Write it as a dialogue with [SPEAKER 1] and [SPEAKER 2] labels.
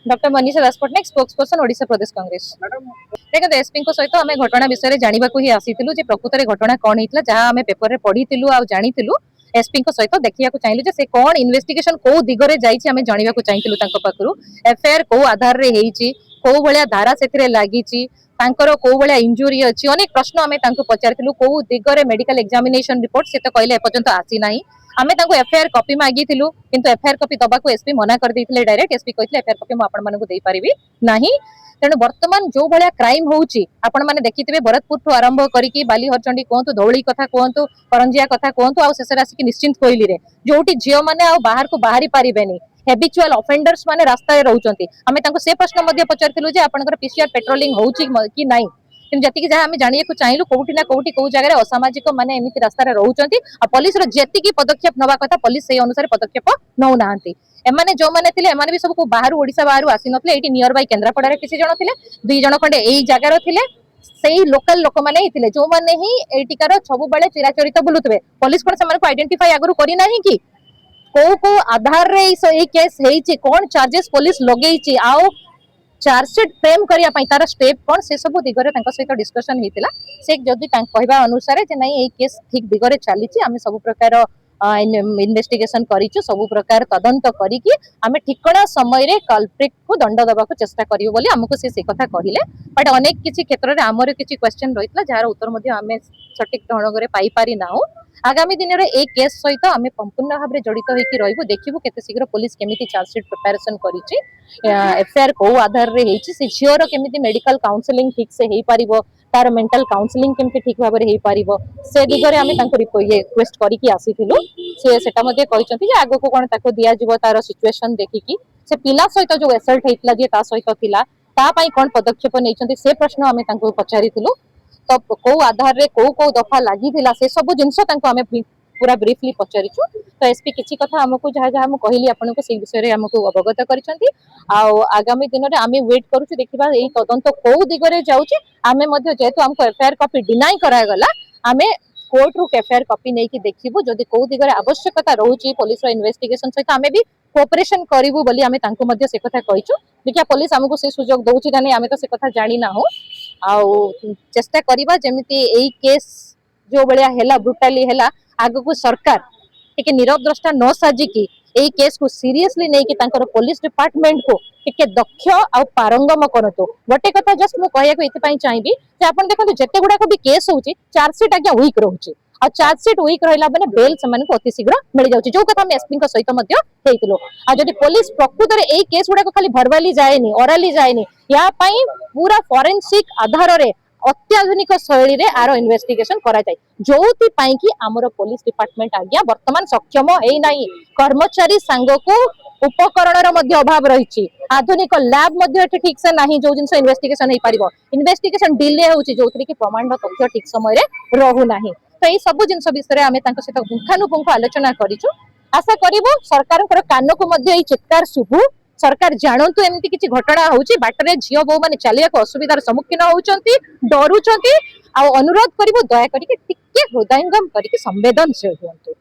[SPEAKER 1] Doctor Manisha दास Patnaik spokes person Odisha प्रदेश कांग्रेस। देखो SP सहित आम घटना विषय जानवा ही आसीलु प्रकृत में घटना कौन होता जहाँ आम पेपर में पढ़ी जानी एसपी सहित देखा चाहिए से कौन इन्वेस्टिगेशन कौ दिगरे जाइए जानवा चाहिए पाखु एफआईआर कौ आधार रे कौ भाया धारा से लगी कौ भाया इंजुरी अच्छी अनेक प्रश्न आम पचारू कौ दिगरे मेडिकल एग्जामिनेशन रिपोर्ट से तो कहले एपर्यंत आसी ना आम एफआईआर कॉपी मागी एफआईआर कॉपी दबा एसपी मना कर डायरेक्ट एसपी कहते एफआईआर कॉपी मुझे पारि ना तेणु बर्तमान जो भाया क्राइम होउची आपण माने देखिथिबे भरतपुर ठू आरंभ करिकी बाली हरचंडी कहतु धौली कथा कहतु करंजिया कथा कहतु आ शेष आसिक निश्चिंत कोइली रे जोटी झियो माने आ बाहर को बाहरी पारिबेनी हेबिचुअल ऑफेंडर्स माने रास्ता रे रहउचंती आमे तांको से प्रश्न मध्ये पचारथिलु जे आपनकर पीसीआर पेट्रोलिंग होउची कि नाही किंतु जति जहाँ आम जानिया को चाहिए कौटी ना कौटी कौ जगह असामाजिक माने एमिति रास्ता रहउचंती आ पुलिस रो जेतिकी पदक्षेप नवा कथा पुलिस से अनुसार पदक्षेप नौ नांती एमाने जो माने थिले एमाने भी सब को बाहर ओडिसा बाहर आसी नथले एटी नियर बाय केंद्रापड़ा रे किसी जण थिले दुई जण खंडे एई जगार थिले सेही लोकल लोक माने ही थिले जो माने ही एटिकार सब बेले चिराचरित बुलुतबे पुलिस कोन से को आइडेंटिफाई आगरु करी नाही कि को को आधार रे ई केस हेइची कोन चार्जेस पुलिस लगेइची आओ चार्जशीट फ्रेम करिया पई तार स्टेप कोन से सब दिगरे तांको सहित डिस्कशन हेतिला से जदी तांक कहबा अनुसार जे नाही एई केस ठीक दिगरे चलीची आमे सब प्रकार इन्वेस्टिगेशन करिछु सब प्रकार तदंत करिकी आमे ठिकणा समय रे कल्प्रिट को दंड दबा को चेष्टा करियो बोली हमको से कथा कहिले बट अनेक किछि क्षेत्र रे हमर किछि क्वेश्चन रहितला जार उत्तर मध्ये आमे सटीक ढंग रे पाई पारी नाउ आगामी दिन रे एक केस सहित आमे संपूर्ण भाव रे जड़ित होइकी रहइबो देखिबो केते शीघ्र पुलिस केमिति चार्जशीट प्रिपरेशन करिछि एफआईआर को आधार रे हेछि से झियोर केमिति मेडिकल काउंसलिंग ठीक से हेई पारिबो तार मेंटल काउंसलिंग केमिति ठीक भाव रे हेई पारिबो से दिगरे आमे तांको रिक्वेस्ट करिकी आसीथिलु से सेटा मध्ये कहिसंती जे आगो को कोन ताको दिया जिवो तार सिचुएशन देखिकी से पिला सहित जो एसल्ट हेतला जे ता सहित थिला ता पई कोन पदक्षेप नैचंती से प्रश्न आमे तांको पचारिथिलु तो को आधार रे को दफा लागि थिला से सब जिंस तांको आमे पूरा ब्रीफली पचारिछु तो एसपी किछि कथा हमको जहा जहा हम कहली आपन को से विषय रे हमको अवगत करिसंती आ आगामी दिन रे आमे वेट करूछु देखिबा एई तदंत को दिगरे जाउची आमे मध्ये जेतु हमको एफआईआर कॉपी डिनाई करा गला आमे कोर्ट रु एफआईआर कॉपी नै कि देखिबो जदी को दिगरे आवश्यकता रहउची पुलिस रो इन्वेस्टिगेशन सहित आमे भी कोऑपरेशन करिवु बोली आमे तांको मध्ये से कथा कहिछु देखिया पुलिस हमको से सुजोग दउची ना नै आमे तो से कथा जानि ना हो आ चेष्टा करिबा जेमिति एई केस जो बलिया हेला ब्रुटली हेला आगो को सरकार टिके नीरव द्रष्टा न साजी की एई केस को सीरियसली नै कि तांकर पुलिस डिपार्टमेंट को टिके दक्ष आ पारंगम करतो गोटे कथा जस्ट मु कहया को एति पई चाहिबी जे आपन देखो जते गुडा को भी केस होउची चार्जशीट आज्ञा वीक रहउची आ चार्जशीट वीक रहला माने बेल समान को अति शीघ्र मिल जाउची जो कथा हम एसपी को सहित मध्ये हेतिलो आ जदी पुलिस प्रकृत रे एई केस गुडा को खाली भरवाली जायनी ओरली जायनी या पई पूरा फोरेंसिक आधार रे अत्याधुनिक शैली रे आरो इन्वेस्टिगेशन करा जाय जोति पई कि हमरो पुलिस डिपार्टमेंट आज्ञा वर्तमान सक्षम हेई नाही कर्मचारी संघ को उपकरण रो मध्ये अभाव रहिछि आधुनिक लैब मध्ये ठीक से नाही जो जिंस इन्वेस्टिगेशन हेई परिबो इन्वेस्टिगेशन डिले होउछि जोतरि कि प्रमाण तथ्य ठीक समय रे रहु नाही तो एई सब जिंस विषय रे आमे तांको सहित पुंखानुपुंख आलोचना करिछु आशा करिवो सरकारकर कान को मध्ये एई चित्कार सुभु सरकार जानतु एमती किछि घटना होउछि बाटरे झियो बो माने चलिया को असुविधार सम्मुखीन होउचंती डरुचंती आ अनुरोध करिवो दया करिके टिके हृदयंगम करिके संवेदनशील हुअन्तु।